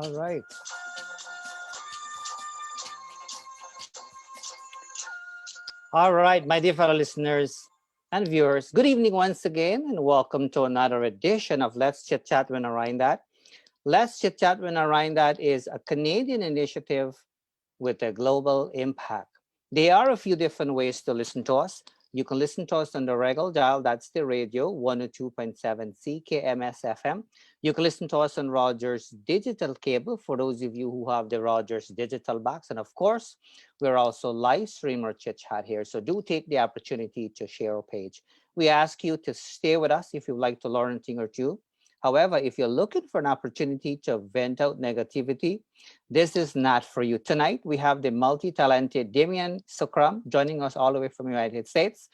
All right. All right, my dear fellow listeners and viewers, good evening once again, and welcome to another edition of Let's Chit Chat with Narine Dat. Let's Chit Chat with Narine Dat is a Canadian initiative with a global impact. There are a few different ways to listen to us. You can listen to us on the regular dial, that's the radio, 102.7 CKMS FM. You can listen to us on Rogers Digital Cable for those of you who have the Rogers Digital box. And of course, we're also live stream or chit chat here. So do take the opportunity to share our page. We ask you to stay with us if you'd like to learn a thing or two. However, if you're looking for an opportunity to vent out negativity, this is not for you. Tonight, we have the multi-talented Damian Sookram joining us all the way from the United States.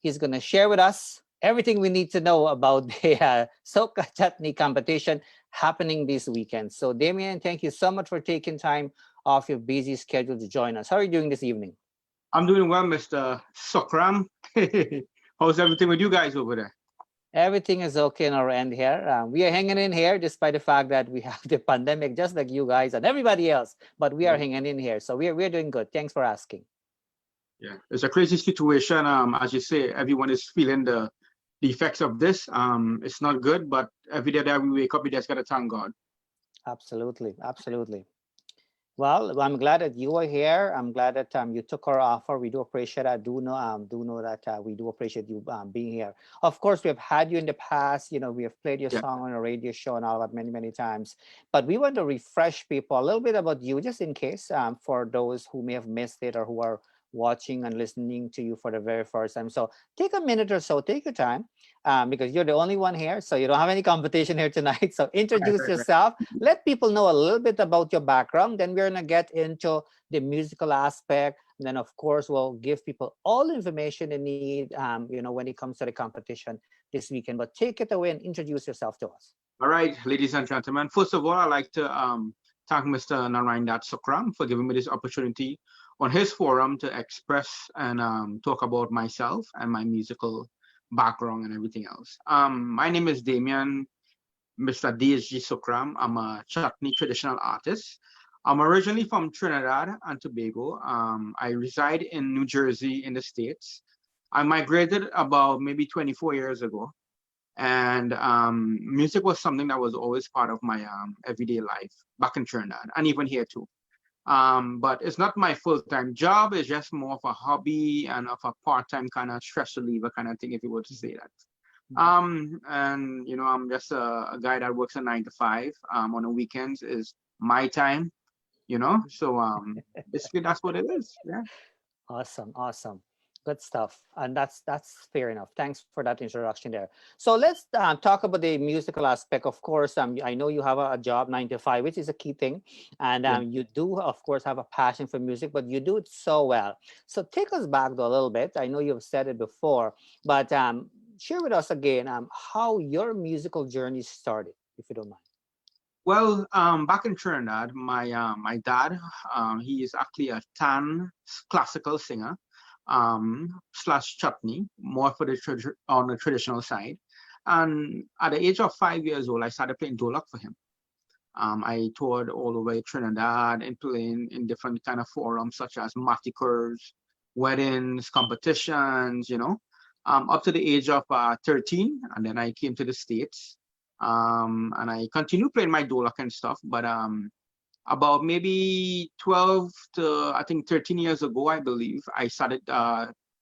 He's going to share with us everything we need to know about the Soka Chutney competition happening this weekend. So, Damian, thank you so much for taking time off your busy schedule to join us. How are you doing this evening? I'm doing well, Mr. Sookram. How's everything with you guys over there? Everything is okay on our end here. We are hanging in here despite the fact that we have the pandemic, just like you guys and everybody else. But we are hanging in here. So we're doing good. Thanks for asking. Yeah, it's a crazy situation. As you say, everyone is feeling the effects of this. It's not good, but every day that we wake up, we just got to thank God. Absolutely. Absolutely. Well, I'm glad that you are here. I'm glad that you took our offer. We do appreciate that. Do know that we do appreciate you being here. Of course, we have had you in the past. You know, we have played your Yeah. song on a radio show and all that many times. But we want to refresh people a little bit about you, just in case for those who may have missed it or who are watching and listening to you for the very first time. So take a minute or so. Take your time because you're the only one here. So you don't have any competition here tonight. So introduce Right. yourself. Let people know a little bit about your background. Then we're going to get into the musical aspect. And then, of course, we'll give people all the information they need, when it comes to the competition this weekend. But take it away and introduce yourself to us. All right, ladies and gentlemen. First of all, I'd like to thank Mr. Narine Dat Sookram for giving me this opportunity on his forum to express and talk about myself and my musical background and everything else. My name is Damian, Mr. DSG Sookram. I'm a chutney traditional artist. I'm originally from Trinidad and Tobago. I reside in New Jersey in the States. I migrated about maybe 24 years ago. And music was something that was always part of my everyday life back in Trinidad and even here too. But it's not my full-time job. It's just more of a hobby and of a part-time kind of stress reliever kind of thing, if you were to say that. And I'm just a guy that works a 9 to 5. On the weekends is my time, So basically that's what it is. Yeah. Awesome. Good stuff. And that's fair enough. Thanks for that introduction there. So let's talk about the musical aspect. Of course, I know you have a job 9 to 5, which is a key thing. And Yeah. you do, of course, have a passion for music, but you do it so well. So take us back though, a little bit. I know you've said it before, but share with us again how your musical journey started, if you don't mind. Well, back in Trinidad, my dad, he is actually a tan classical singer, slash chutney, more for on the traditional side. And at the age of 5 years old, I started playing dolak for him. I toured all over Trinidad and playing in different kind of forums such as massacres, weddings, competitions, up to the age of 13, and then I came to the States. And I continue playing my dolak and stuff, but about maybe 12 to I think 13 years ago, I believe, I started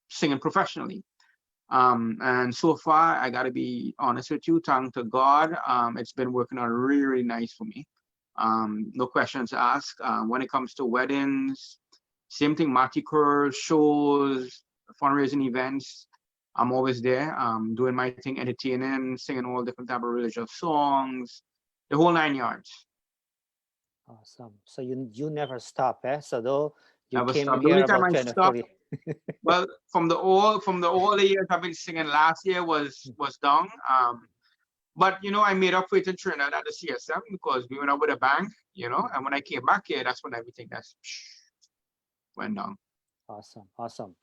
singing professionally. And so far, I gotta be honest with you, thank to God, it's been working out really nice for me. No questions asked. When it comes to weddings, same thing, massacres, shows, fundraising events. I'm always there, doing my thing, entertaining, singing all different type of religious songs, the whole 9 yards. Awesome. So you never stop, eh? So though you Never came stop. The here only time about I 20, stopped, 40. well, from all the years I've been singing, last year was down. But I made up for it in Trinidad at the CSM because we went out with a bang, and when I came back here, that's when everything that's went down. Awesome, awesome.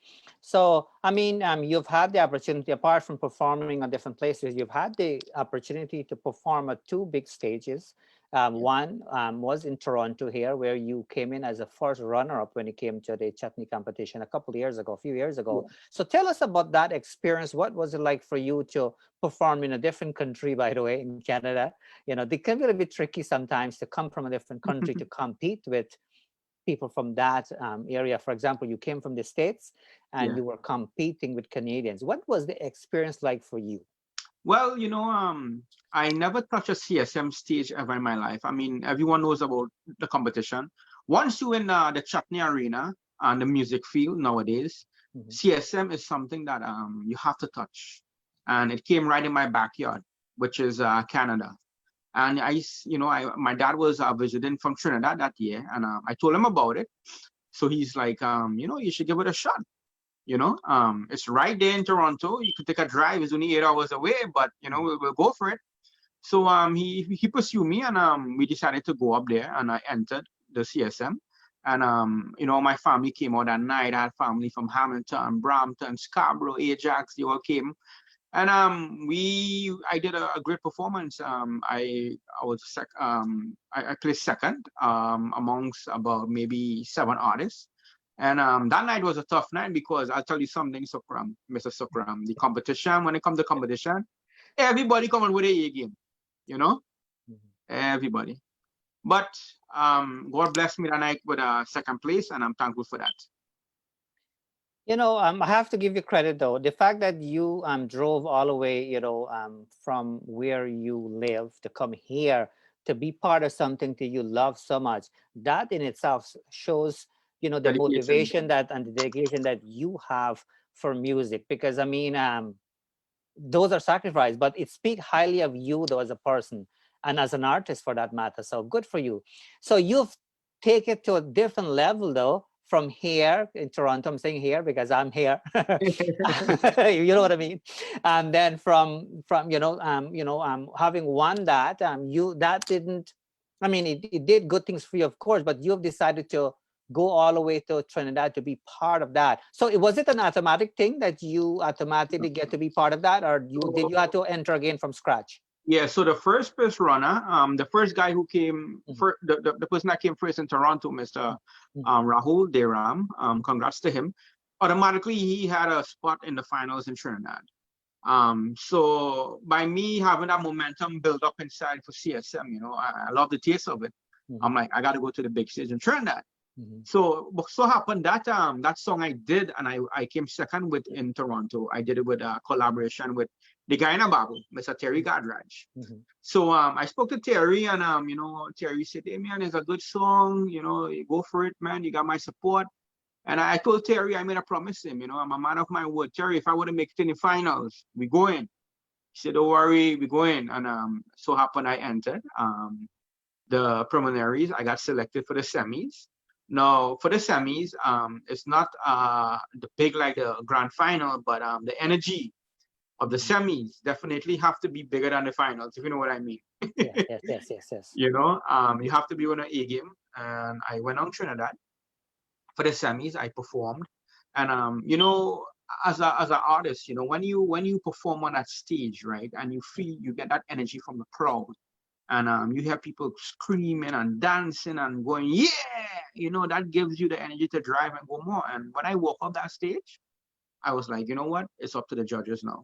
So, I mean, you've had the opportunity, apart from performing on different places, you've had the opportunity to perform at two big stages. One was in Toronto here, where you came in as a first runner-up when it came to the chutney competition a couple of years ago, a few years Yeah. ago. So tell us about that experience. What was it like for you to perform in a different country, by the way, in Canada? You know, they can be a bit tricky sometimes to come from a different country to compete with people from that area. For example, you came from the States and Yeah. you were competing with Canadians. What was the experience like for you? Well, I never touched a CSM stage ever in my life. I mean, everyone knows about the competition. Once you in the Chutney Arena and the music field nowadays, Mhm. CSM is something that you have to touch. And it came right in my backyard, which is Canada. And my dad was visiting from Trinidad that year, and I told him about it. So he's like, you should give it a shot. It's right there in Toronto. You could take a drive. It's only 8 hours away, but we'll go for it. So he pursued me, and we decided to go up there, and I entered the CSM. And my family came out that night. I had family from Hamilton, Brampton, Scarborough, Ajax. They all came, and I did a great performance. I placed second amongst about maybe 7 artists. And that night was a tough night because I'll tell you something, Sukram, Mr. Sukram. The competition, when it comes to competition, everybody coming with a A game, you know, Mhm. everybody. But God blessed me that night with a second place, and I'm thankful for that. You know, I have to give you credit though. The fact that you drove all the way, from where you live to come here to be part of something that you love so much, that in itself shows, the Dedication. motivation that and the dedication that you have for music. Because I mean, those are sacrifices, but it speaks highly of you though as a person and as an artist for that matter. So good for you. So you've taken it to a different level though from here in Toronto. I'm saying here because I'm here. You know what I mean? And then from having won that, you that didn't. I mean, it did good things for you, of course, but you've decided to go all the way to Trinidad to be part of that. So was it an automatic thing that you automatically get to be part of that, or you have to enter again from scratch? Yeah, so the first place runner, the first guy who came, Mhm, for the person that came first in Toronto, Mr. mhm, Rahul Deram, congrats to him. Automatically, he had a spot in the finals in Trinidad. So by me having that momentum built up inside for CSM, I love the taste of it. mhm, I'm like, I got to go to the big stage in Trinidad. mhm, So happened that that song I did, and I came second with in Toronto. I did it with a collaboration with the guy in Abago, Mr. Terry Gadraj. mhm. So I spoke to Terry, and Terry said, "Hey man, it's a good song. You go for it, man. You got my support." And I told Terry, I made a promise to him. I'm a man of my word. Terry, if I want to make it in the finals, we go in. He said, "Don't worry, we go in." And so happened I entered the preliminaries. I got selected for the semis. Now, for the semis, it's not the big like the grand final, but the energy of the Mhm. semis definitely have to be bigger than the finals, if you know what I mean. Yes, yes, yes, yes, yes. You have to be on an A game. And I went on Trinidad for the semis. I performed, and as an artist, when you perform on that stage, right, and you get that energy from the crowd, and you hear people screaming and dancing and going, yeah, that gives you the energy to drive and go more. And when I walk up that stage, I was like, you know what? It's up to the judges now.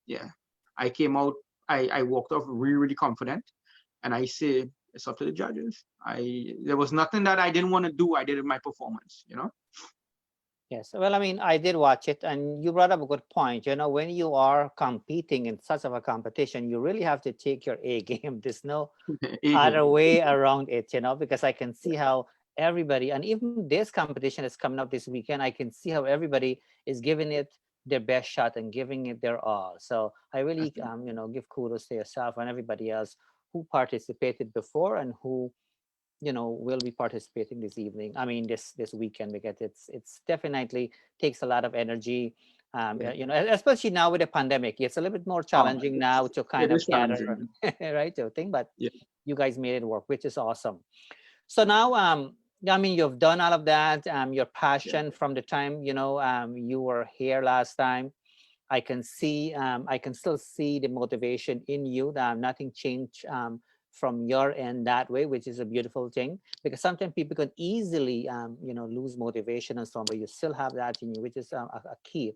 Yeah. I came out, I walked off really, really confident. And I say, it's up to the judges. There was nothing that I didn't want to do. I did in my performance. Yes. Well, I mean, I did watch it, and you brought up a good point. When you are competing in such of a competition, you really have to take your A game. There's no A other game. way around it, because I can see how everybody, and even this competition is coming up this weekend, I can see how everybody is giving it their best shot and giving it their all. So I really, give kudos to yourself and everybody else who participated before and who will be participating this evening. I mean, this weekend, because it's definitely takes a lot of energy. Yeah. Especially now with the pandemic, it's a little bit more Oh, challenging now to it kind is of gather, challenging. right? To think, but Yeah. you guys made it work, which is awesome. So now, I mean, you've done all of that. Your passion from the time, you were here last time. I can see, I can still see the motivation in you. That nothing changed from your end that way, which is a beautiful thing. Because sometimes people can easily, lose motivation and so on, but you still have that in you, which is a key.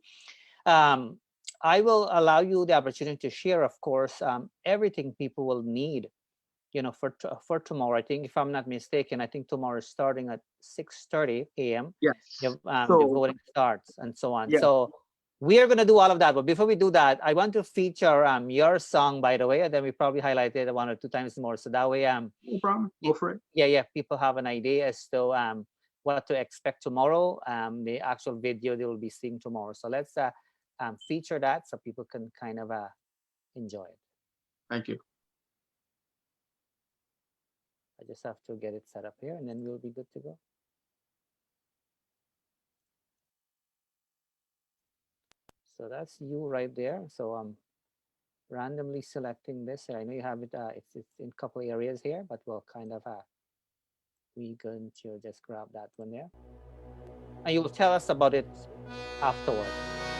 Um, I will allow you the opportunity to share, of course, everything people will need, for tomorrow. I think, if I'm not mistaken, I think tomorrow is starting at 6:30 a.m. Yes. The So voting starts and so on. yeah, So we are going to do all of that. But before we do that, I want to feature your song, by the way, and then we probably highlighted it one or two times more. So that way, no problem. Go for it. yeah, people have an idea as to what to expect tomorrow. The actual video they will be seeing tomorrow. So let's feature that so people can kind of enjoy it. Thank you. I just have to get it set up here, and then we'll be good to go. So that's you right there. So I'm randomly selecting this. I know you have it. It's in a couple areas here, but we'll kind of we're going to just grab that one there, and you will tell us about it afterward.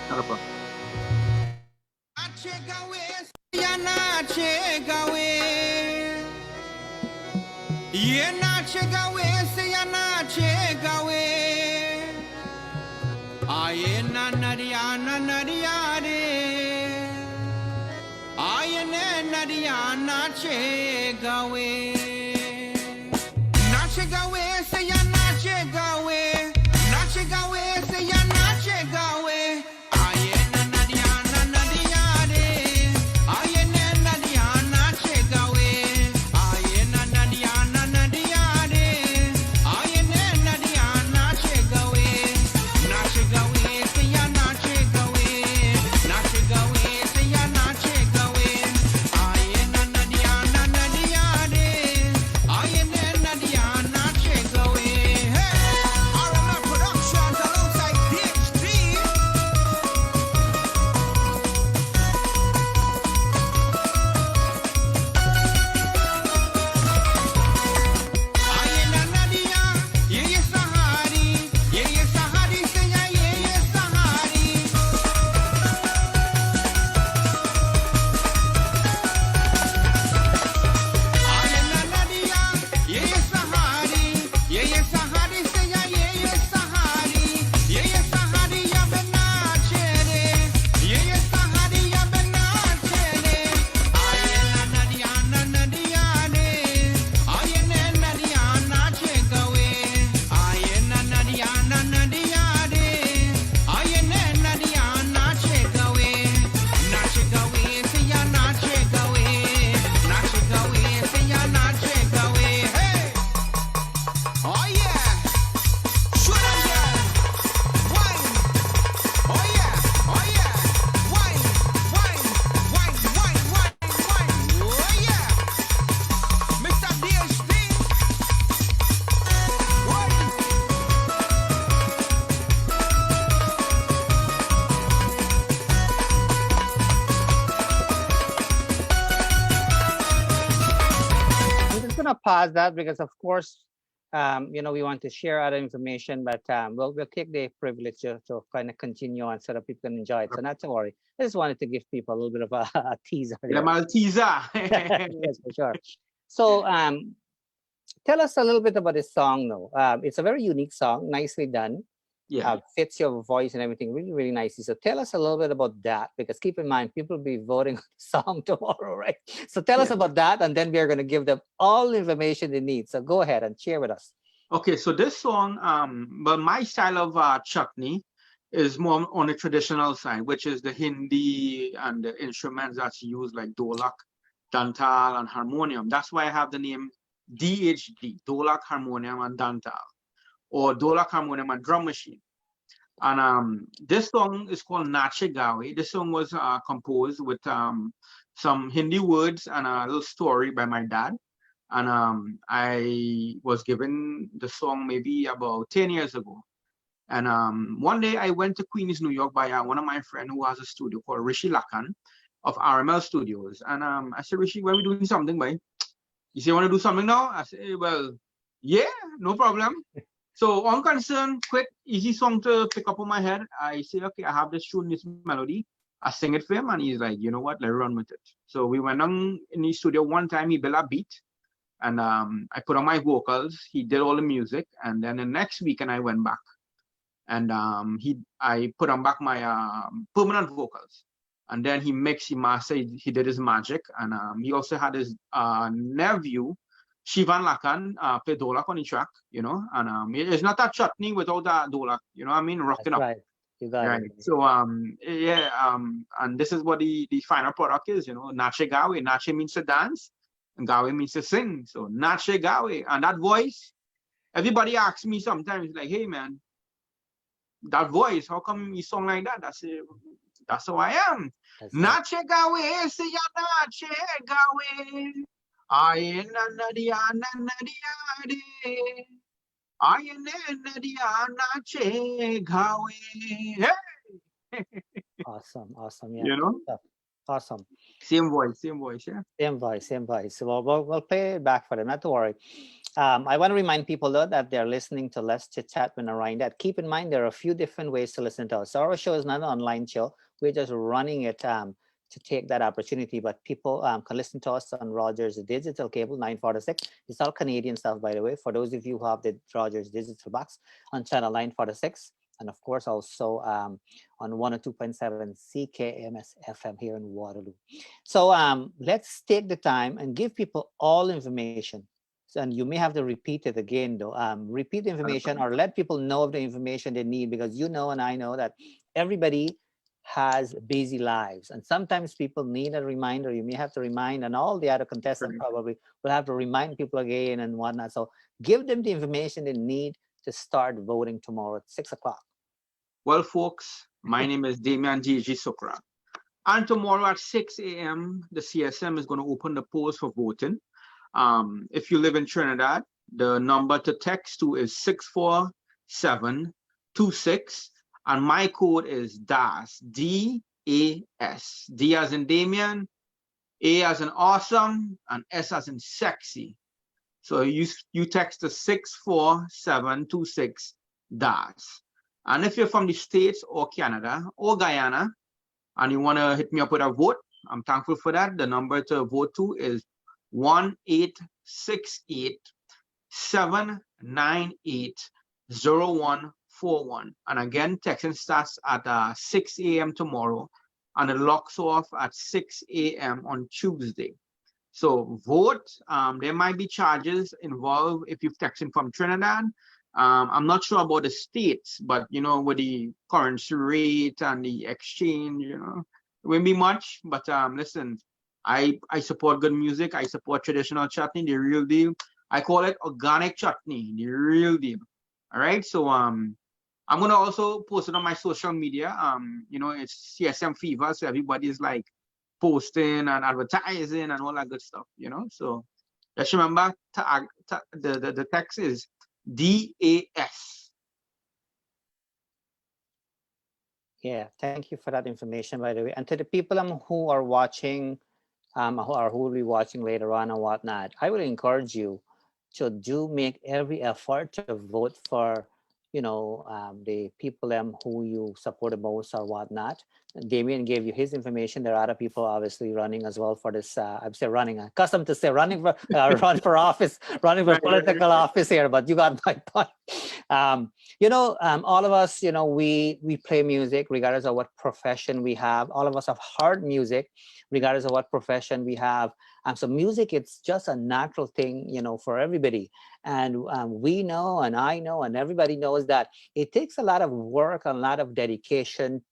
Not a problem. Pause that because, of course, we want to share other information, but we'll take the privilege to kind of continue on so that people can enjoy it. So not to worry. I just wanted to give people a little bit of a teaser. Yeah, Malteser. Yes, for sure. So tell us a little bit about this song, though. It's a very unique song, nicely done. Yeah. Fits your voice and everything really, really nicely. So tell us a little bit about that, because keep in mind, people will be voting on the song tomorrow, right? So tell us about that, and then we are going to give them all the information they need. So go ahead and share with us. Okay, so this song, but my style of chutney is more on the traditional side, which is the Hindi and the instruments that's used like dolak, dantal, and harmonium. That's why I have the name DHD, dolak, harmonium, and dantal, or dolak, harmonium, and drum machine. And this song is called Nache Gawe. This song was composed with some Hindi words and a little story by my dad. And I was given the song maybe about 10 years ago. And one day I went to Queens, New York by one of my friends who has a studio called Rishi Lakan of RML Studios. And I said, Rishi, when are we doing something, boy? You say, you want to do something now? I said, well, yeah, no problem. So unconcerned, quick, easy song to pick up on my head. I say, okay, I have this tune, this melody. I sing it for him, and he's like, you know what, let's run with it. So we went on in the studio one time. He built a beat, and I put on my vocals. He did all the music, and then the next week, and I went back, and I put on back my permanent vocals, and then he mixed, he mastered, he did his magic, and he also had his nephew Shivan Lakan play dolak on the track, you know, and it's not a chutney without that dolak, you know what I mean, rocking That's up. right. You got Right. it. So yeah, and this is what the final product is, you know, Nache Gawe. Nache means to dance, and Gawe means to sing. So Nache Gawe, and that voice, everybody asks me sometimes, like, hey man, that voice, how come you song like that? That's who I am. That's right. Nache Gawe, say ya Nache Gawe. I nadia de. I nadia Nache Gawe. Hey. Awesome. Yeah. You Good know, stuff. Awesome. same voice, yeah. Same voice. So we'll play it back for them. Not to worry. I want to remind people though that they're listening to Let's Chit Chat with Narine Dat. Keep in mind there are a few different ways to listen to us. So our show is not an online show. We're just running it to take that opportunity. But people can listen to us on Rogers Digital Cable 946. It's all Canadian stuff, by the way. For those of you who have the Rogers Digital Box on channel 946. And of course, also on 102.7 CKMS FM here in Waterloo. So let's take the time and give people all information. So, and you may have to repeat it again, though. Repeat the information or let people know of the information they need, because you know and I know that everybody has busy lives. And sometimes people need a reminder. You may have to remind, and all the other contestants probably will have to remind people again and whatnot. So give them the information they need to start voting tomorrow at 6 o'clock. Well, folks, my name is Damian Dat Sookram. And tomorrow at 6 a.m., the CSM is going to open the polls for voting. If you live in Trinidad, the number to text to is 64726. And my code is DAS, D-A-S. D as in Damian, A as in awesome, and S as in sexy. So you text to 64726 DAS. And if you're from the States or Canada or Guyana, and you want to hit me up with a vote, I'm thankful for that. The number to vote to is 1-868-798-0141. And again, texting starts at 6 a.m. tomorrow, and it locks off at 6 a.m. on Tuesday. So vote. There might be charges involved if you've texted from Trinidad. I'm not sure about the states, but you know, with the currency rate and the exchange, you know, it won't be much. But listen, I support good music. I support traditional chutney, the real deal. I call it organic chutney, the real deal. All right. So I'm gonna also post it on my social media. You know, it's CSM fever, so everybody's like posting and advertising and all that good stuff. You know, so just remember the text is DAS. Yeah, thank you for that information, by the way. And to the people who are watching, or who will be watching later on and whatnot, I would encourage you to do make every effort to vote for, you know, the people who you support the most or whatnot. Damian gave you his information. There are other people obviously running as well for this. I'd say running, accustomed to say running for run for office, running for political office here, but you got my point. You know, all of us, you know, we play music regardless of what profession we have. All of us have heard music regardless of what profession we have. So music, it's just a natural thing, you know, for everybody. And we know, and I know, and everybody knows that it takes a lot of work, a lot of dedication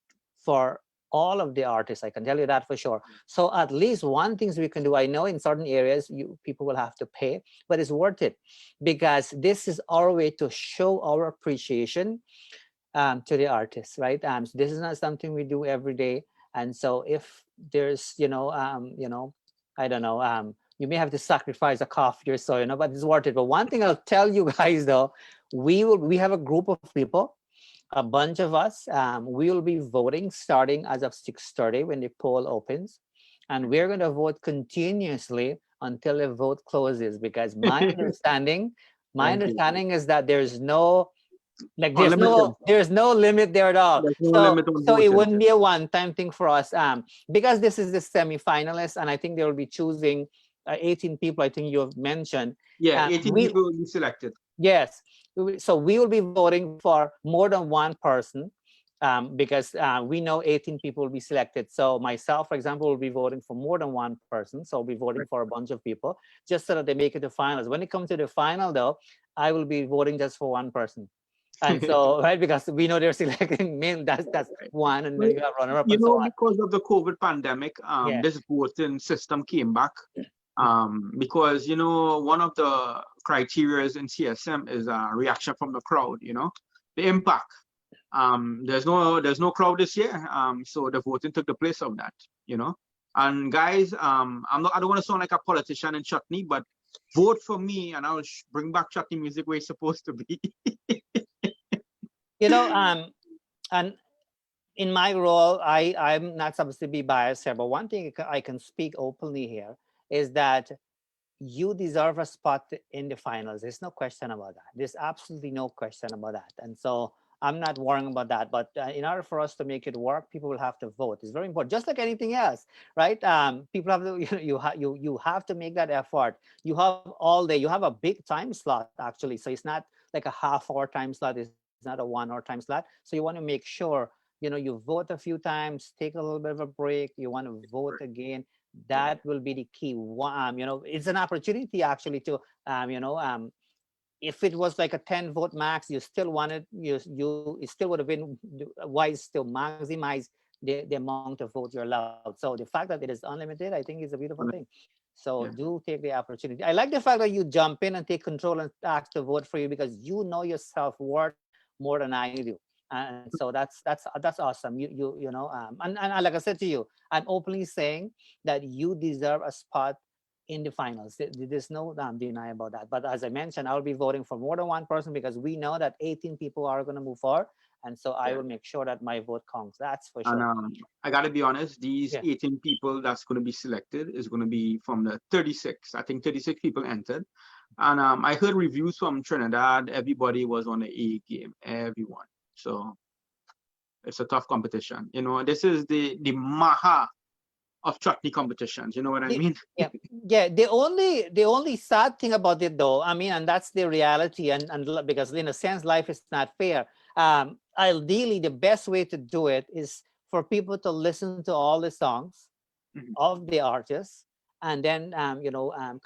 for all of the artists. I can tell you that for sure. So at least one things we can do, I know in certain areas people will have to pay, but it's worth it, because this is our way to show our appreciation to the artists, right? So this is not something we do every day. And so if there's, you know, I don't know, you may have to sacrifice a coffee or so, you know, but it's worth it. But one thing I'll tell you guys though, we have a group of people, a bunch of us. We will be voting starting as of 6:30 when the poll opens, and we're going to vote continuously until the vote closes, because my understanding My Thank you. understanding is that there's no like Unlimited. there's no limit there at all. There's no So limit on so it voting. wouldn't be a one-time thing for us. Because this is the semi-finalist, and I think they will be choosing 18 people. I think you have mentioned. Yeah, 18 We people will be selected. Yes. So we will be voting for more than one person, because we know 18 people will be selected. So myself, for example, will be voting for more than one person. So I'll be voting Right. for a bunch of people just so that they make it to finals. When it comes to the final, though, I will be voting just for one person. And so, right, because we know they're selecting men, that's one, and then Well, you have runner-up and so on. because of the COVID pandemic, Yeah. this voting system came back. Because one of the criterias in CSM is a reaction from the crowd. The impact. There's no crowd this year. So the voting took the place of that. And guys, I don't want to sound like a politician in Chutney, but vote for me, and I'll bring back Chutney music where it's supposed to be. And in my role, I'm not supposed to be biased here, but one thing I can speak openly here is that you deserve a spot in the finals. There's no question about that. There's absolutely no question about that. And so I'm not worrying about that. But in order for us to make it work, people will have to vote. It's very important, just like anything else, right? People have to, you have to make that effort. You have all day. You have a big time slot actually, so it's not like a half-hour time slot. It's not a 1 hour time slot. So you want to make sure you vote a few times, take a little bit of a break. You want to vote again. That will be the key. It's an opportunity actually to if it was like a 10 vote max, you still wanted you it still would have been wise to maximize the amount of votes you're allowed. So the fact that it is unlimited, I think, is a beautiful thing. So Yeah. do take the opportunity. I like the fact that you jump in and take control and ask to vote for you, because you know your self-worth more than I do. And so that's awesome. And like I said to you, I'm openly saying that you deserve a spot in the finals. There's no deny about that. But as I mentioned, I'll be voting for more than one person because we know that 18 people are going to move forward. And so I Yeah. will make sure that my vote counts. That's for And sure. I got to be honest, these Yeah. 18 people that's going to be selected is going to be from the 36. I think 36 people entered. And I heard reviews from Trinidad. Everybody was on the A game, everyone. So it's a tough competition. This is the Maha of chutney competitions. You know what I mean? Yeah, yeah. The only sad thing about it, though, I mean, and that's the reality, and because in a sense, life is not fair. Ideally, the best way to do it is for people to listen to all the songs Mhm. of the artists, and then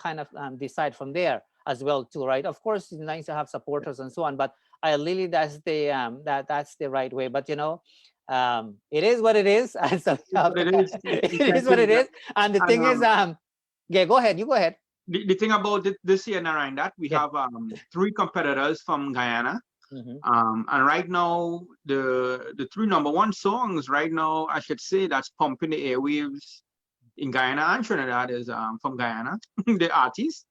kind of decide from there as well too, right? Of course, it's nice to have supporters and so on, but ideally that's the right way. But it is what it is, and so you have But to, it is, you it can't is what change it that. is. And the And thing is, yeah, go ahead. You go ahead. the thing about this year, Narine, that we Yeah. have three competitors from Guyana. Hmm. And right now, the three number one songs right now, I should say, that's pumping the airwaves in Guyana and Trinidad is from Guyana, the artists.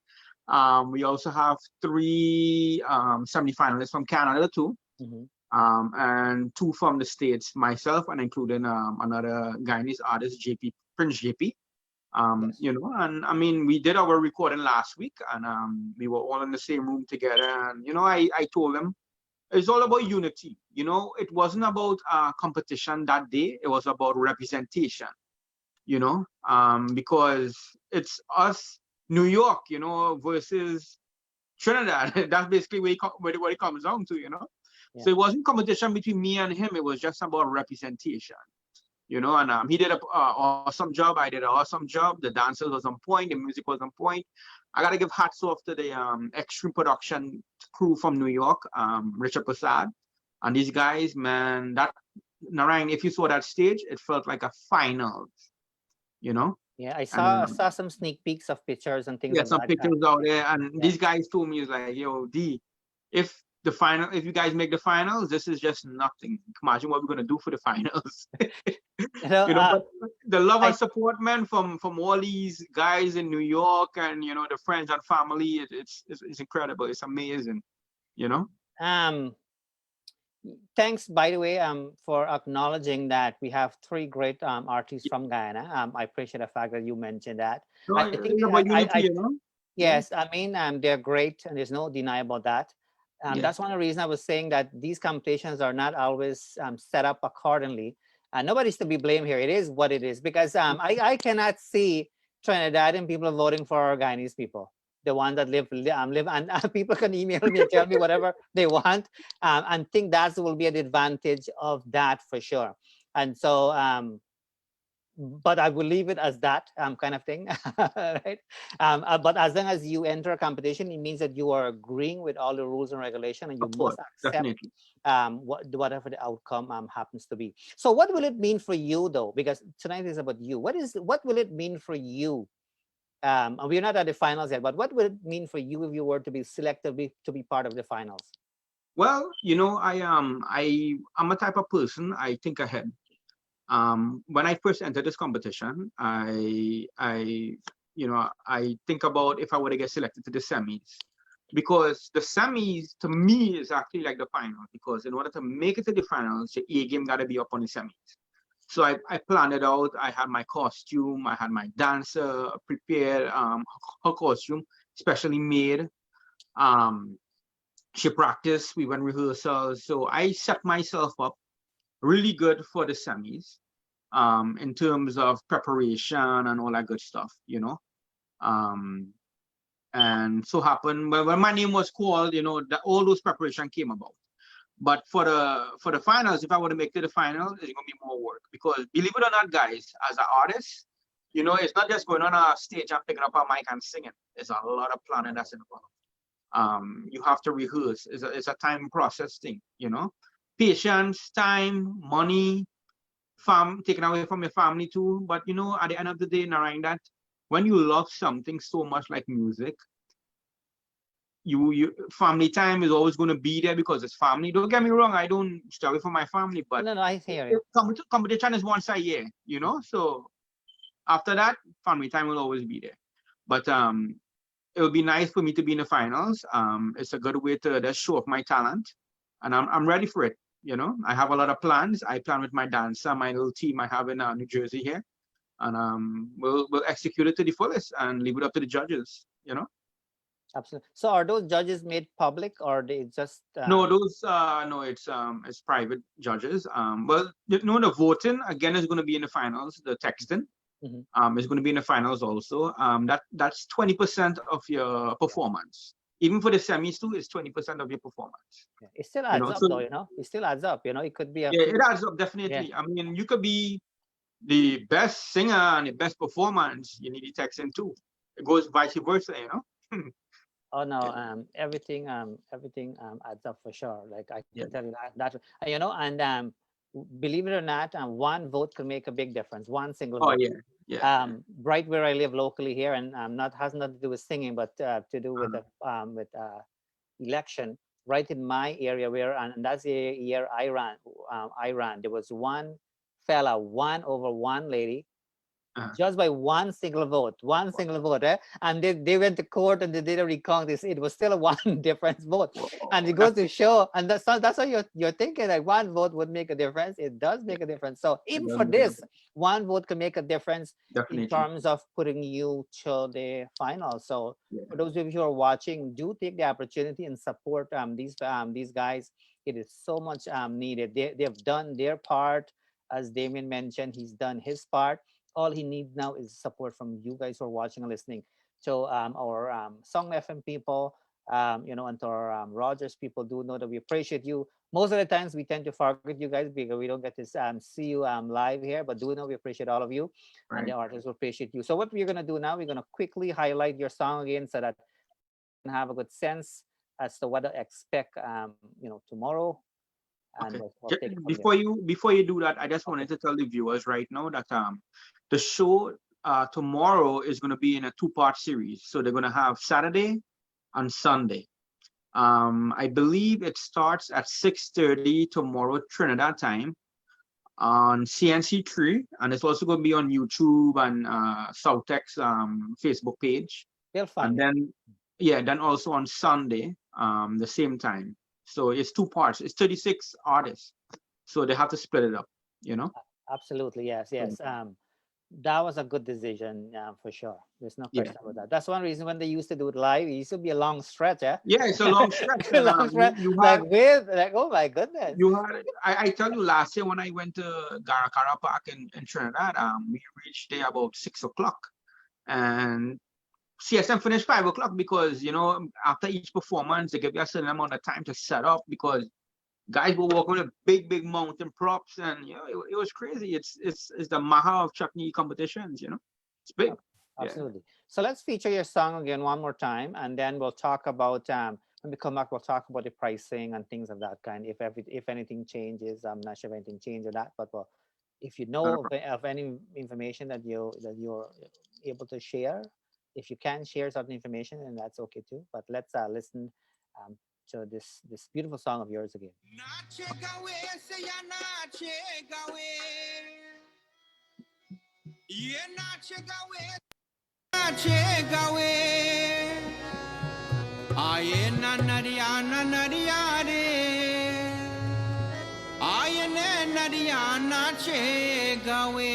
We also have three semi-finalists from Canada too, Hmm. and two from the States, myself, and including another Guyanese artist, JP Prince JP. Yes. And I mean, we did our recording last week, and we were all in the same room together. And I told them it's all about unity. It wasn't about competition that day. It was about representation. Because it's us, New York, versus Trinidad. That's basically what it comes down to. Yeah. So it wasn't competition between me and him. It was just about representation. And he did a awesome job. I did an awesome job. The dancers was on point. The music was on point. I gotta give hats off to the extreme production crew from New York, Richard Prasad, and these guys. Man, that Narayan, if you saw that stage, it felt like a finals. You know, Yeah, I and saw some sneak peeks of pictures and things yeah, of some that kind. pictures out there, and Yeah. these guys told me, it's like, yo, D, if you guys make the finals, this is just nothing. Imagine what we're gonna do for the finals. You know, But the love and I support, man, from all these guys in New York, and the friends and family, it's incredible. It's amazing, you know. um thanks, by the way, for acknowledging that we have three great artists from Guyana. I appreciate the fact that you mentioned that. So I think it's about unity, you know. Yeah, Yes, I mean, they're great, and there's no deny about that. yeah, That's one of the reasons I was saying that these competitions are not always set up accordingly. Nobody's to be blamed here. It is what it is because I cannot see Trinidadian people voting for Guyanese people, the ones that live, and people can email me and tell me whatever they want, and think that will be an advantage of that for sure. And so, but I will leave it as that kind of thing, right? But as long as you enter a competition, it means that you are agreeing with all the rules and regulation, and you of must course, accept definitely. whatever the outcome happens to be. So, what will it mean for you, though? Because tonight is about you. What will it mean for you? And we're not at the finals yet, but what would it mean for you if you were to be selected to be part of the finals? Well, I'm a type of person, I think ahead. When I first entered this competition, I think about if I were to get selected to the semis, because the semis to me is actually like the final. Because in order to make it to the finals, the A game got to be up on the semis. So I planned it out. I had my costume. I had my dancer prepared. Her costume specially made. Um, she practiced. We went rehearsals. So I set myself up really good for the semis, in terms of preparation and all that good stuff. Um, and so happened when my name was called, that all those preparation came about. But for the finals, if I were to make it to the final, it's gonna be more work because believe it or not, guys, as an artist, it's not just going on a stage and picking up a mic and singing. There's a lot of planning that's involved. You have to rehearse. It's a time process thing. Patience, time, money, taken away from your family too. But at the end of the day, Narine, that when you love something so much like music, you family time is always going to be there because it's family. Don't get me wrong, I don't stay away from my family, but No, no, I hear you. competition is once a year. So after that, family time will always be there. But it would be nice for me to be in the finals. It's a good way to just show off my talent, and I'm ready for it. I have a lot of plans. I plan with my dancer, my little team I have in New Jersey here, and we'll execute it to the fullest and leave it up to the judges. Absolutely. So, are those judges made public, or they just No, those no, it's private judges. Well, the voting again is going to be in the finals. The texting mhm. is going to be in the finals also. That's 20% of your performance. Even for the semis too, it's 20% of your performance. Yeah. It still adds up, So though. It still adds up. It could be a yeah, it few. adds up Yeah. definitely. I mean, you could be the best singer and the best performance. You need the texting too. It goes vice versa. Oh no, Yeah, everything adds up for sure. Like I can yeah. tell you and believe it or not, one vote can make a big difference. One single Oh vote. yeah, yeah, yeah. Right where I live locally here, and not has nothing to do with singing, but to do with Uh, the election. Right in my area, where and that's the year I ran. There was one fella, one over one lady, uh, just by one single vote, and they went to court and they did a recount. It was still a one difference vote, and it goes that's to show, and that's why you're thinking that one vote would make a difference. It does yeah, make a difference. So it even does for make a this, difference. one vote can make a difference in Definitely. terms of putting you to the final. So Yeah. for those of you who are watching, do take the opportunity and support these guys. It is so much needed. They've done their part, as Damian mentioned. He's done his part. All he needs now is support from you guys who are watching and listening. So our Song FM people, and to our Rogers people, do know that we appreciate you. Most of the times we tend to forget you guys because we don't get to see you live here, but do know we appreciate all of you, and the Right. artists will appreciate you. So what we're gonna do now, we're gonna quickly highlight your song again so that everybody can have a good sense as to what to expect, tomorrow, and Okay. we'll take it from there. Before you do that, I just Okay. wanted to tell the viewers right now that the show tomorrow is going to be in a two-part series. So they're going to have Saturday and Sunday. I believe it starts at 6:30 tomorrow Trinidad time on CNC3, and it's also going to be on YouTube and Southex Facebook page. They'll And find it. then yeah, then also on Sunday, the same time. So it's two parts. It's 36 artists, so they have to split it up. Absolutely, yes, So, yes. That was a good decision, for sure. There's no Yeah. question about that. That's one reason when they used to do it live, it used to be a long stretch, yeah? Yeah, it's a long stretch, A and long you stretch, you like had with, like, oh my goodness. you had I tell you, last year when I went to Garakara Park in Trinidad, we reached there about 6 o'clock, and CSM finished 5 o'clock because after each performance they give you a certain amount of time to set up because guys were walking with big mountain props, and it was crazy. It's the Maha of chutney competitions. It's big. Ab- Yeah. Absolutely. So let's feature your song again one more time, and then we'll talk about, when we come back, we'll talk about the pricing and things of that kind. If anything changes, I'm not sure if anything changed or that, but well, if you Not a know problem. of any information that you're able to share, if you can share certain information, then that's okay too. But let's listen, um, to this beautiful song of yours again. Aye na nariana nariare Aye ne nariana che gawe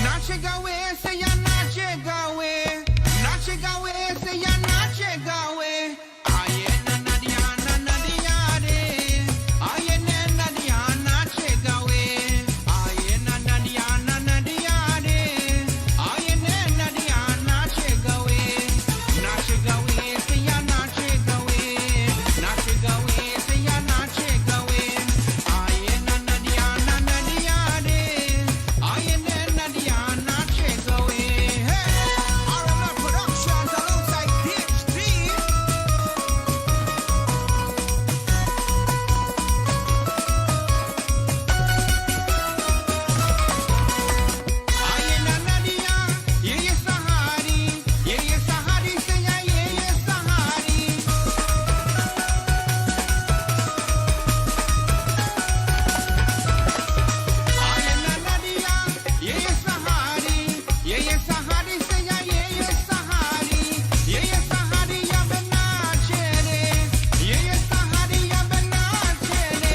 Nache gawe se ya nache gawe Nache gawe se ya nache gawe Aye na nariana nariare Aye ne nariana che gawe Aye na nariana nariare Aye ne nariana che gawe Nache gawe se ya nache gawe Nache gawe se ya nache gawe Aye na nariana nariare Aye ne nariana che gawe Hey, Aroma Productions alongside PhD Aye na nadia, ye sahari se ya ye sahari. Aye na nadia, ye sahari se ya ye sahari ya benachere, ye sahari ya benachere.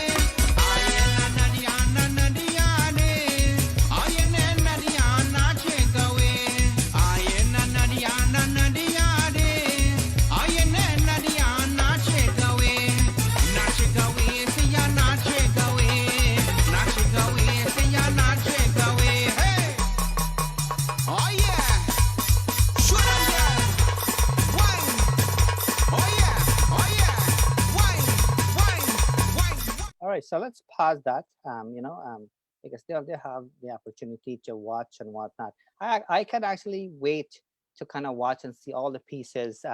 Aye na nadia ne, aye ne nadia na chegawe, aye na nadia ne, aye ne nadia na chegawe, na chegawe se ya na chegawe, na chegawe se ya na chegawe. Hey, oh yeah, shoot 'em girl, wine, oh yeah, wine, wine, wine. All right, so let's pause that. Because they have the opportunity to watch and whatnot. I can actually wait to kind of watch and see all the pieces.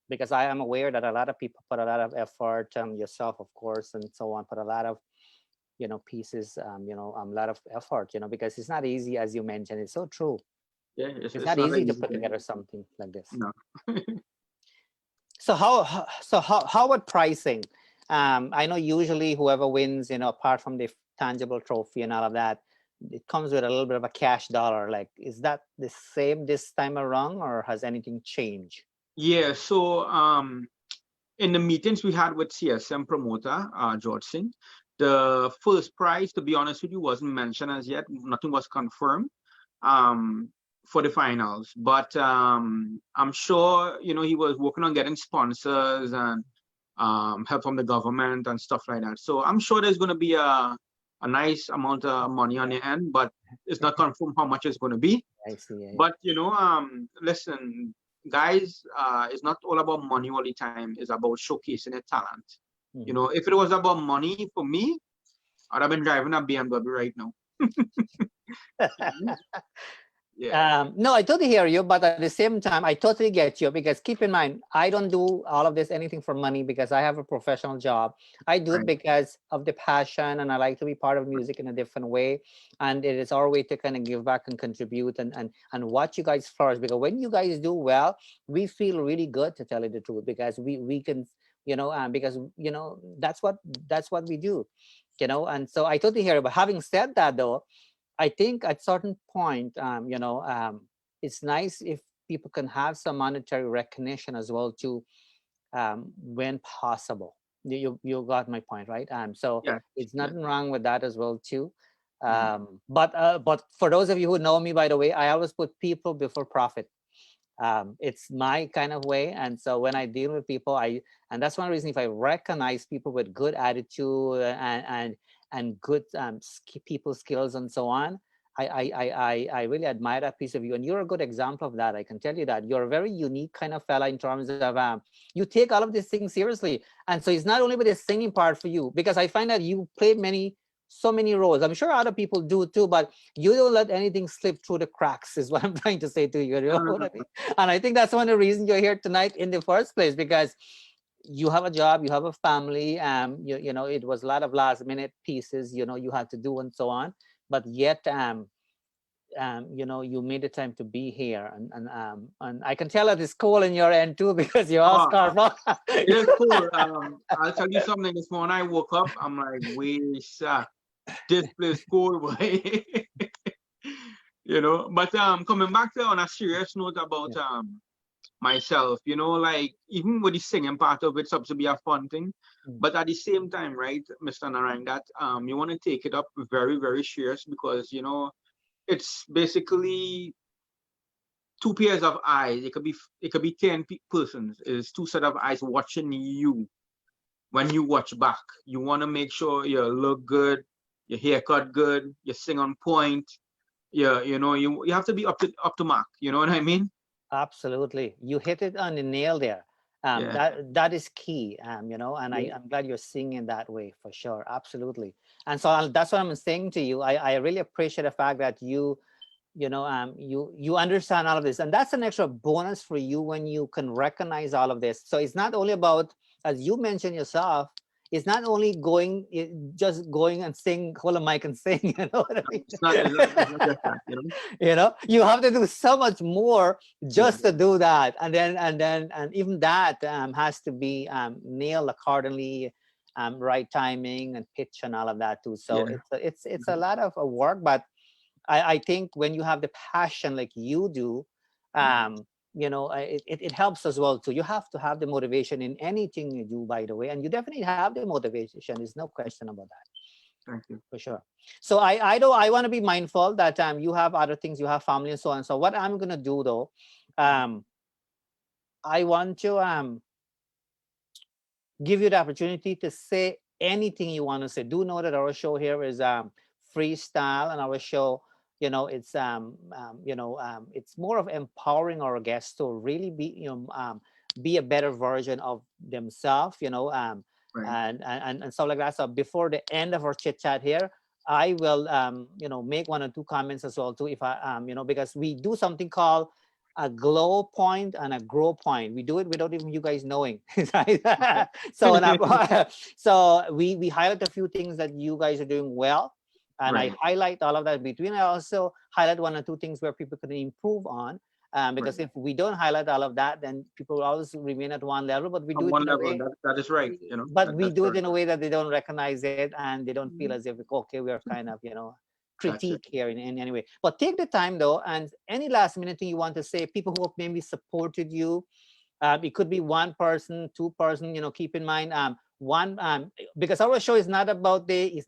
Because I am aware that a lot of people put a lot of effort. Yourself, of course, and so on, put a lot of pieces. A lot of effort. Because it's not easy, as you mentioned. It's so true. Yeah, It's it's not not an easy to easy put thing. together something like this. No. So how about pricing? I know usually whoever wins, apart from the tangible trophy and all of that, it comes with a little bit of a cash dollar. Like, is that the same this time around, or has anything changed? Yeah. So in the meetings we had with CSM promoter George Singh, the first prize, to be honest with you, wasn't mentioned as yet. Nothing was confirmed um, for the finals, but I'm sure he was working on getting sponsors and help from the government and stuff like that. So I'm sure there's going to be a nice amount of money on the end, but it's not confirmed how much it's going to be. I see. Yeah, But listen, guys, it's not all about money all the time. It's about showcasing their talent. yeah. If it was about money for me, I'd have been driving a BMW right now. Mhm. Yeah, No, I totally hear you, but at the same time, I totally get you because keep in mind, I don't do all of this anything for money because I have a professional job. I do it right. because of the passion and I like to be part of music in a different way. And it is our way to kind of give back and contribute and watch you guys flourish. Because when you guys do well, we feel really good, to tell you the truth, because we can, because that's what we do, and so I totally hear you. But having said that though, I think at certain point, it's nice if people can have some monetary recognition as well too, when possible. You got my point, right? So Yeah, it's yeah, nothing wrong with that as well too. But for those of you who know me, by the way, I always put people before profit. It's my kind of way, and so when I deal with people, and that's one reason, if I recognize people with good attitude and good people skills and so on, I really admire that piece of you, and you're a good example of that. I can tell you that you're a very unique kind of fella in terms of you take all of these things seriously, and so it's not only with the singing part for you, because I find that you play so many roles. I'm sure other people do too, but you don't let anything slip through the cracks, is what I'm trying to say to you. You know what I mean? And I think that's one of the reasons you're here tonight in the first place, because you have a job, you have a family, you know, it was a lot of last minute pieces, you know, you had to do and so on, but yet you know, you made the time to be here, and I can tell that it's cold in your end too, because you're all scarf off. It is cool. I'll tell you something. This morning I woke up, I'm like, wait, this place cold, boy. You know. But coming back to on a serious note about myself, you know, like even with the singing part of it's supposed to be a fun thing, but at the same time, right, Mr. Narine, that you want to take it up very, very serious, because you know, it's basically two pairs of eyes. It could be 10 persons. It's two set of eyes watching you when you watch back. You want to make sure you look good, your haircut good, you sing on point. You know, you have to be up to mark. You know what I mean? Absolutely, you hit it on the nail there. That is key, you know, and I'm glad you're seeing it that way, for sure. Absolutely. And so that's what I'm saying to you. I really appreciate the fact that you know, you understand all of this, and that's an extra bonus for you when you can recognize all of this. So it's not only about, as you mentioned yourself, it's not only just going and sing, hold a mic and sing, you know what I mean? It's not just that, you know? You know, you have to do so much more just to do that, and even that has to be nailed accordingly, right timing and pitch and all of that too. So it's a lot of work, but I think when you have the passion like you do, you know, it helps as well too. You have to have the motivation in anything you do, by the way, and you definitely have the motivation. There's no question about that. Thank you. For sure. So I want to be mindful that you have other things, you have family and so on. So what I'm gonna do though, I want to give you the opportunity to say anything you want to say. Do know that our show here is freestyle, and our show, you know, it's it's more of empowering our guests to really be a better version of themselves, you know, and stuff like that. So before the end of our chit chat here, I will you know, make one or two comments as well too, if I you know, because we do something called a glow point and a grow point. We do it without even you guys knowing, right? So so we highlight a few things that you guys are doing well, and I highlight all of that between. I also highlight one or two things where people can improve on, because if we don't highlight all of that, then people will always remain at one level. But we do it in a way that is right, you know. But we do it in a way that they don't recognize it, and they don't feel as if, okay, we are kind of, you know, critique here in any way. But take the time though, and any last minute thing you want to say, people who have maybe supported you, it could be one person, two person, you know, keep in mind because our show is not about the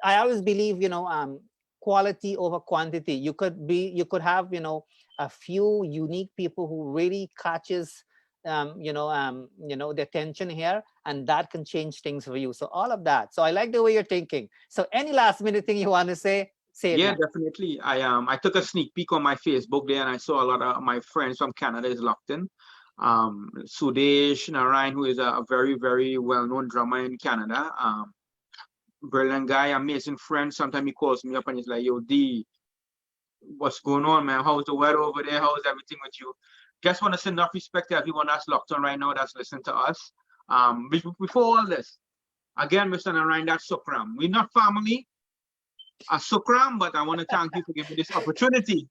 I always believe, you know, quality over quantity. You could have, you know, a few unique people who really catches you know, the attention here, and that can change things for you. So all of that. So I like the way you're thinking. So any last minute thing you want to say it now. Definitely. I took a sneak peek on my Facebook there, and I saw a lot of my friends from Canada is locked in. Sudesh Narine, who is a very, very well-known drummer in Canada. Brilliant guy, amazing friend. Sometimes he calls me up and he's like, yo, D, what's going on, man? How's the weather over there? How's everything with you? Just want to send enough respect to everyone that's locked on right now, that's listening to us. Before all this, again, Mr. Narine Dat Sookram, we're not family a Sookram, but I want to thank you for giving me this opportunity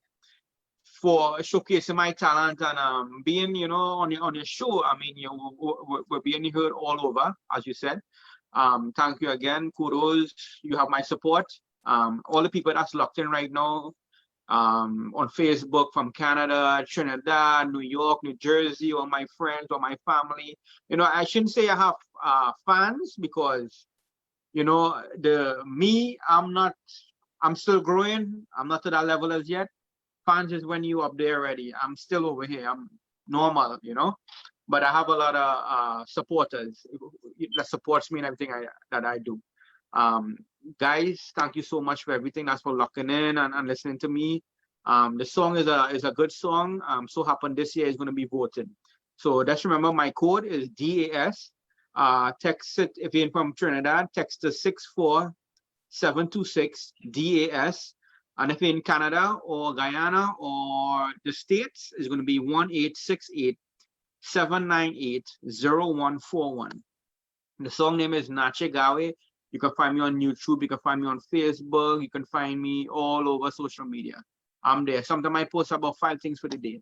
for showcasing my talent and being, you know, on your show. I mean, we're being heard all over, as you said. Thank you again. Kudos. You have my support. All the people that's locked in right now on Facebook from Canada, Trinidad, New York, New Jersey, all my friends, all my family. You know, I shouldn't say I have fans, because You know, I'm still growing. I'm not to that level as yet. Fans is when you up there already. I'm still over here. I'm normal, you know. But I have a lot of supporters that supports me in everything that I do. Um, Guys, thank you so much for everything. That's for locking in and listening to me. The song is a good song. So happened this year is going to be voted. So just remember my code is DAS. Text it if you're from Trinidad. Text to 64726 DAS. And if you're in Canada or Guyana or the States, it's going to be 1868 798 0141. The song name is Nache Gawe. You can find me on YouTube. You can find me on Facebook. You can find me all over social media. I'm there. Sometimes I post about 5 things for the day.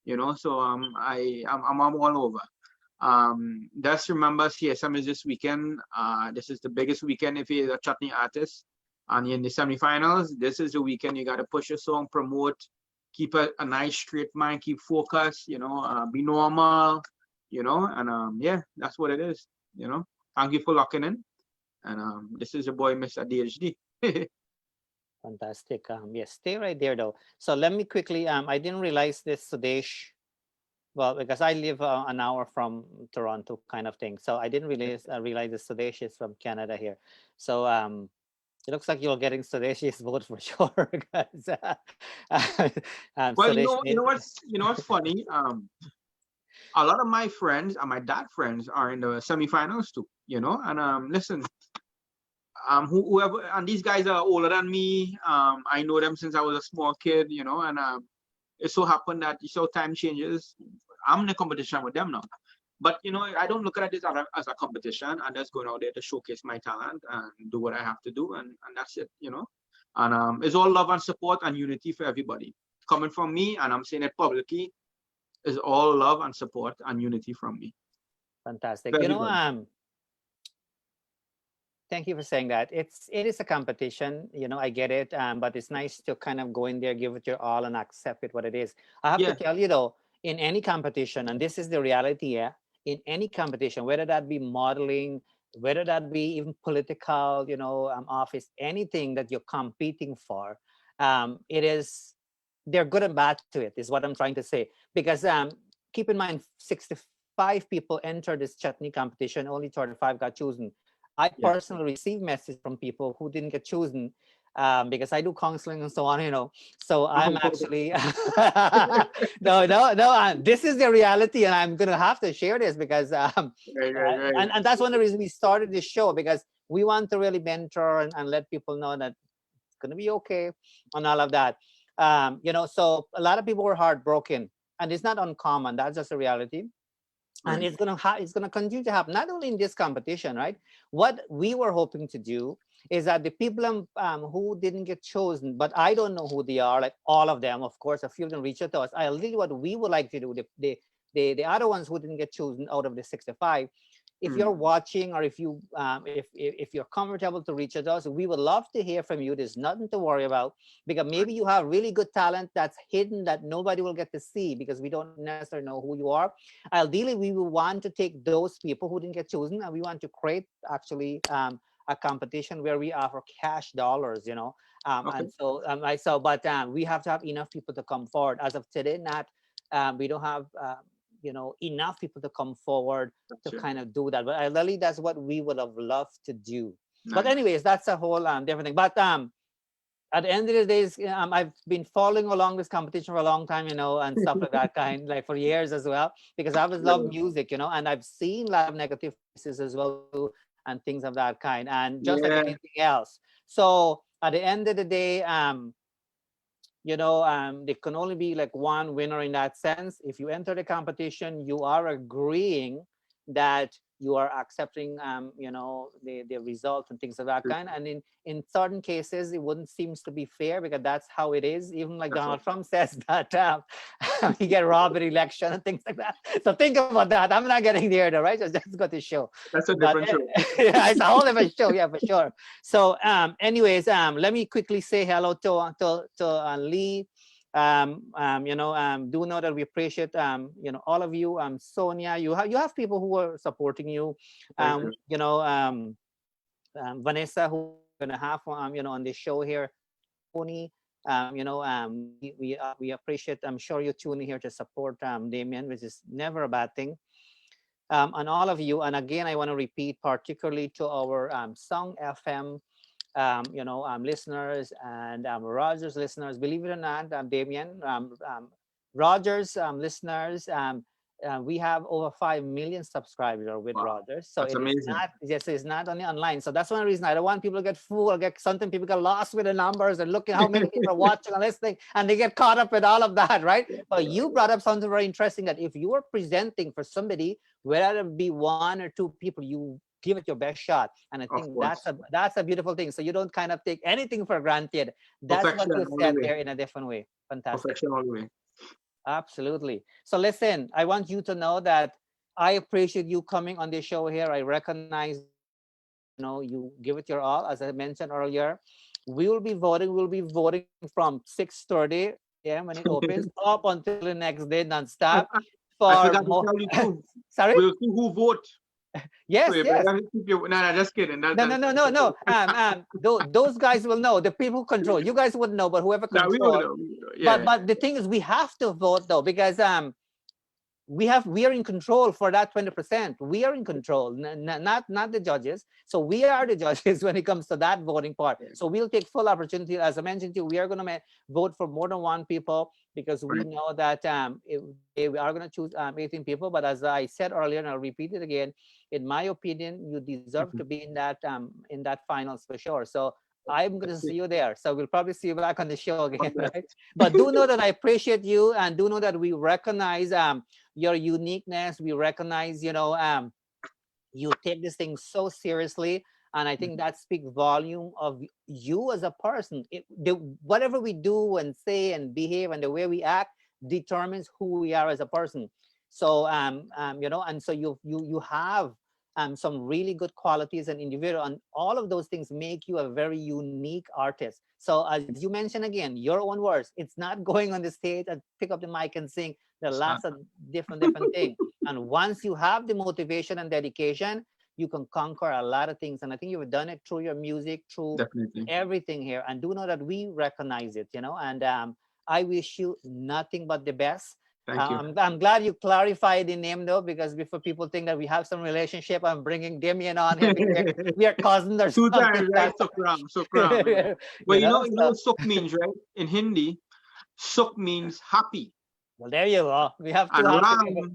You know, so I'm all over. Just remember CSM is this weekend. This is the biggest weekend if you're a chutney artist. And in the semifinals, this is the weekend you got to push your song, promote, keep a nice straight mind, keep focused, you know, be normal, you know, and yeah, that's what it is, you know. Thank you for locking in. And this is your boy, Mr. DHD. Fantastic. Yes, stay right there though. So let me quickly, I didn't realize this, Sudesh. Well, because I live an hour from Toronto, kind of thing. So I didn't realize the Sudesh is from Canada here. So it looks like you're getting Sudesh's vote for sure. Because, Well, Sudesh you know what's funny? A lot of my friends and my dad friends are in the semifinals too, you know. And listen, whoever, and these guys are older than me. I know them since I was a small kid, you know, and it so happened that so time changes. I'm in a competition with them now. But you know, I don't look at it as a competition. I'm just going out there to showcase my talent and do what I have to do, and that's it, you know. And it's all love and support and unity for everybody. Coming from me, and I'm saying it publicly, is all love and support and unity from me. fantastic. You know, thank you for saying that. It is a competition, you know, I get it. But it's nice to kind of go in there, give it your all, and accept it what it is. I have to tell you though, in any competition, and this is the reality, yeah, in any competition, whether that be modeling, whether that be even political, you know, office, anything that you're competing for, it is they're good and bad to it, is what I'm trying to say. Because keep in mind, 65 people entered this chutney competition, only 35 got chosen. I personally received messages from people who didn't get chosen because I do counseling and so on, you know. So I'm actually no. This is the reality, and I'm gonna have to share this because and that's one of the reasons we started this show, because we want to really mentor and let people know that it's gonna be okay and all of that. You know, so a lot of people were heartbroken, and it's not uncommon. That's just a reality. And it's gonna continue to happen, not only in this competition, right? What we were hoping to do is that the people who didn't get chosen, but I don't know who they are, like all of them, of course, a few of them reach out to us. I'll tell you what we would like to do. The other ones who didn't get chosen out of the 65, if you're watching, or if you're comfortable to reach out to us, we would love to hear from you. There's nothing to worry about, because maybe you have really good talent that's hidden that nobody will get to see because we don't necessarily know who you are. Ideally, we will want to take those people who didn't get chosen, and we want to create actually a competition where we offer cash dollars, you know. And so but we have to have enough people to come forward. As of today, not we don't have you know, enough people to come forward to kind of do that. But really, that's what we would have loved to do. But anyways, that's a whole different thing. But at the end of the day, I've been following along this competition for a long time, you know, and stuff like that kind, like for years as well, because I always loved music, you know, and I've seen a lot of negative faces as well too, and things of that kind, and just like anything else. So at the end of the day, you know, there can only be like one winner in that sense. If you enter the competition, you are agreeing that you are accepting, you know, the results and things of that kind. And in certain cases, it wouldn't seems to be fair, because that's how it is. Even like Donald Trump says that he get robbed in election and things like that. So think about that. I'm not getting there though, right? Just got to show. That's a different show. Yeah, it's a whole different show. Yeah, for sure. So anyways, let me quickly say hello to Lee. You know, do know that we appreciate you know, all of you. Sonia, you have people who are supporting you. You know, Vanessa, who we're gonna have on the show here, Tony. We appreciate. I'm sure you tune in here to support Damian, which is never a bad thing. And all of you. And again, I want to repeat, particularly to our Song FM, listeners and Rogers listeners. Believe it or not, Damian, Rogers listeners. We have over 5 million subscribers with Wow, Rogers. So that's it is amazing. not, yes, it's not only online. So that's one reason I don't want people to get fooled, sometimes people get lost with the numbers and look at how many people are watching and listening, and they get caught up with all of that, right? But you brought up something very interesting, that if you are presenting for somebody, whether it be one or two people, you give it your best shot. And I Of think course. that's a beautiful thing. So you don't kind of take anything for granted. That's what Perfection you all the said way. there in a different way. Fantastic. Perfection all the way. Absolutely. So listen, I want you to know that I appreciate you coming on the show here. I recognize that you give it your all. As I mentioned earlier, we will be voting. We'll be voting from 6:30 a.m. when it opens up until the next day, nonstop. I For forgot to more, tell you too. sorry. We'll see who vote. So Yes, you yes. better keep your. No, just kidding. No, no, no, no, no. Those guys will know. The people who control. You guys wouldn't know, but whoever No, we will controls. know. We will know. Yeah. But the thing is, we have to vote though, because we are in control for that 20%. We are in control, not the judges. So we are the judges when it comes to that voting part. So we'll take full opportunity. As I mentioned to you, we are going to vote for more than one people, because we Right. know that we are going to choose 18 people. But as I said earlier, and I'll repeat it again, in my opinion, you deserve to be in that finals for sure. So I'm going to see you there. So we'll probably see you back on the show again, Okay. right? But do know that I appreciate you, and do know that we recognize your uniqueness. We recognize, you take this thing so seriously, and I think that speaks volume of you as a person. Whatever we do and say and behave and the way we act determines who we are as a person. So and so you have some really good qualities and individual, and all of those things make you a very unique artist. So as you mentioned again, your own words, it's not going on the stage and pick up the mic and sing. There are It's not. lots of different things. And once you have the motivation and dedication, you can conquer a lot of things. And I think you've done it through your music, through Definitely. everything here. And do know that we recognize it, and I wish you nothing but the best. Thank you. I'm glad you clarified the name though, because before people think that we have some relationship, I'm bringing Damian on here because we are cousins or Two something. times, right? Sukram, Sukram. Yeah. Well, you know So, what suk means, right? In Hindi, suk means happy, well, there you go. We have two and happy people.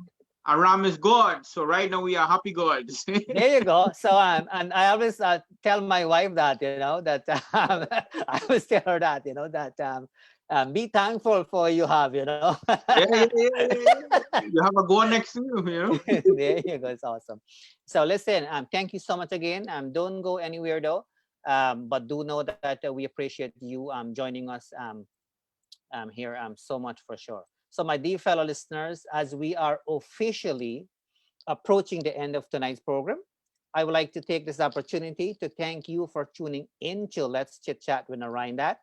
Ram is God. So right now we are happy gods. There you go. So and I always tell my wife that that I always tell her that that be thankful for you have Yeah. You have a God next to you, There you go. It's awesome. So listen, thank you so much again. Don't go anywhere though. But do know that we appreciate you joining us here so much for sure. So my dear fellow listeners, as we are officially approaching the end of tonight's program, I would like to take this opportunity to thank you for tuning in to Let's Chit Chat with Narine Dat.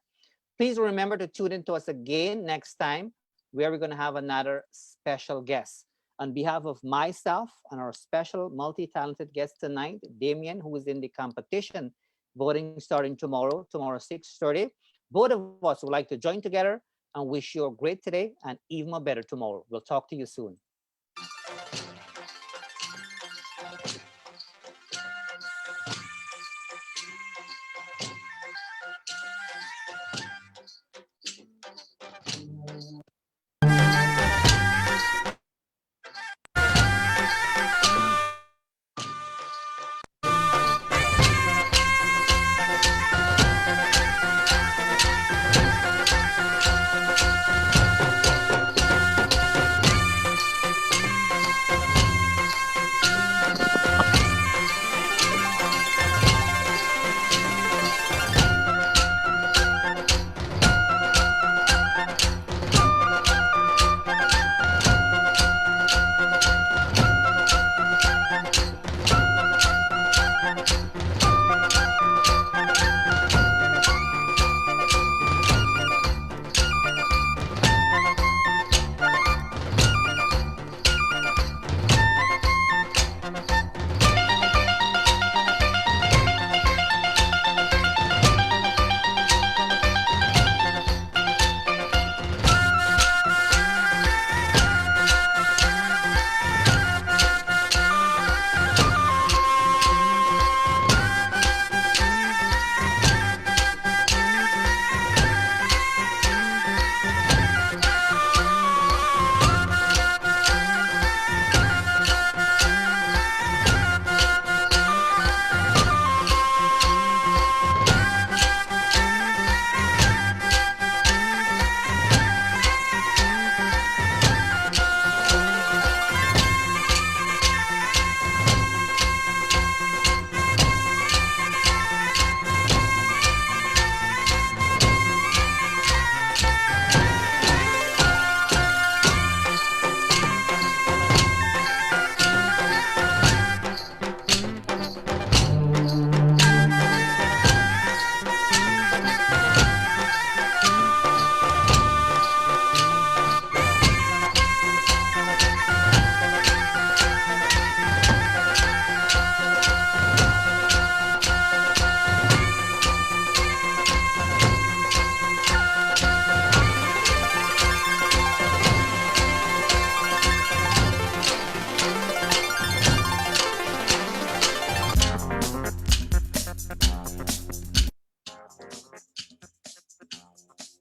Please remember to tune in to us again next time, where we're going to have another special guest. On behalf of myself and our special multi-talented guest tonight, Damian, who is in the competition, voting starting tomorrow 6:30. Both of us would like to join together and wish you a great today and even a better tomorrow. We'll talk to you soon.